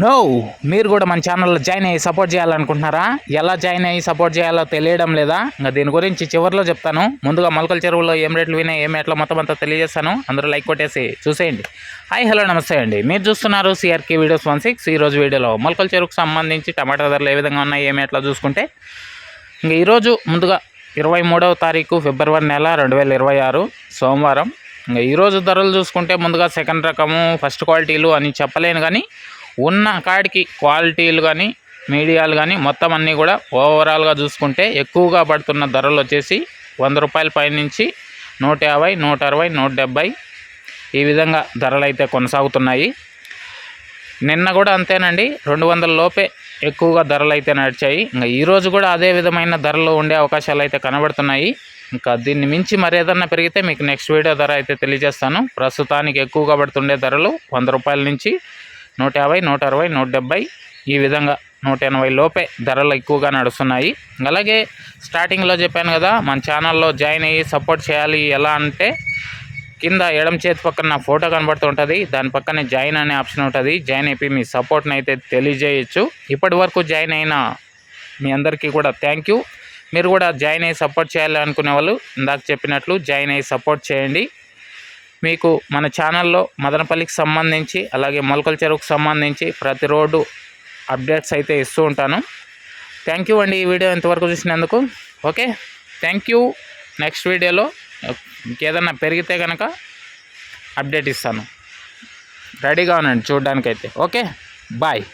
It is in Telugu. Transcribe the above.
నో, మీరు కూడా మన ఛానల్లో జాయిన్ అయ్యి సపోర్ట్ చేయాలనుకుంటున్నారా? ఎలా జాయిన్ అయ్యి సపోర్ట్ చేయాలో తెలియడం లేదా? ఇంకా దీని గురించి చివరిలో చెప్తాను. ముందుగా మొలకల చెరువులో ఏం రేట్లు వినాయి, ఏం ఎట్లా మొత్తం అంతా తెలియజేస్తాను. అందరూ లైక్ కొట్టేసి చూసేయండి. హాయ్ హలో నమస్తే అండి, మీరు చూస్తున్నారు సిఆర్కే వీడియోస్ 16. ఈరోజు వీడియోలో మొలకల చెరువుకు సంబంధించి టమాటా ధరలు ఏ విధంగా ఉన్నాయి, ఏమి ఎట్లా చూసుకుంటే, ఇంకా ఈరోజు ముందుగా 23వ తారీఖు ఫిబ్రవరి నెల 2026 సోమవారం. ఇంకా ఈరోజు ధరలు చూసుకుంటే ముందుగా సెకండ్ రకము ఫస్ట్ క్వాలిటీలు అని చెప్పలేను, కానీ ఉన్న కాడికి క్వాలిటీలు కానీ మీడియాలు కానీ మొత్తం అన్నీ కూడా ఓవరాల్గా చూసుకుంటే ఎక్కువగా పడుతున్న ధరలు వచ్చేసి 100 రూపాయల పైనుంచి 150, 160, 170 ఈ విధంగా ధరలు అయితే కొనసాగుతున్నాయి. నిన్న కూడా అంతేనండి, 200 లోపే ఎక్కువగా ధరలు అయితే నడిచాయి. ఇంకా ఈరోజు కూడా అదే విధమైన ధరలు ఉండే అవకాశాలు అయితే కనబడుతున్నాయి. ఇంకా దీన్ని మించి మరేదన్నా పెరిగితే మీకు నెక్స్ట్ వీడియో ధర అయితే తెలియజేస్తాను. ప్రస్తుతానికి ఎక్కువగా పడుతుండే ధరలు 100 రూపాయల నుంచి 150, 160, 170 ఈ విధంగా 180 లోపే ధరలు ఎక్కువగా నడుస్తున్నాయి. అలాగే స్టార్టింగ్లో చెప్పాను కదా, మన ఛానల్లో జాయిన్ అయ్యి సపోర్ట్ చేయాలి. ఎలా అంటే కింద ఎడమ చేతి పక్కన నా ఫోటో కనబడుతుంటుంది, దాని పక్కనే జాయిన్ అనే ఆప్షన్ ఉంటుంది. జాయిన్ అయిపోయి మీ సపోర్ట్ని అయితే తెలియజేయచ్చు. ఇప్పటి వరకు జాయిన్ అయిన మీ అందరికీ కూడా థ్యాంక్ యూ. మీరు కూడా జాయిన్ అయ్యి సపోర్ట్ చేయాలి అనుకునే వాళ్ళు ఇందాక చెప్పినట్లు జాయిన్ అయ్యి సపోర్ట్ చేయండి. మీకు మన ఛానల్లో మదనపల్లికి సంబంధించి అలాగే మొలకల చెరువుకు సంబంధించి ప్రతి రోడ్డు అప్డేట్స్ అయితే ఇస్తూ ఉంటాను. థ్యాంక్ యూ అండి, ఈ వీడియో ఇంతవరకు చూసినందుకు. Okay, thank you. నెక్స్ట్ వీడియోలో ఇంకేదన్నా పెరిగితే కనుక అప్డేట్ ఇస్తాను. రెడీగా ఉండండి చూడడానికైతే. Okay, bye.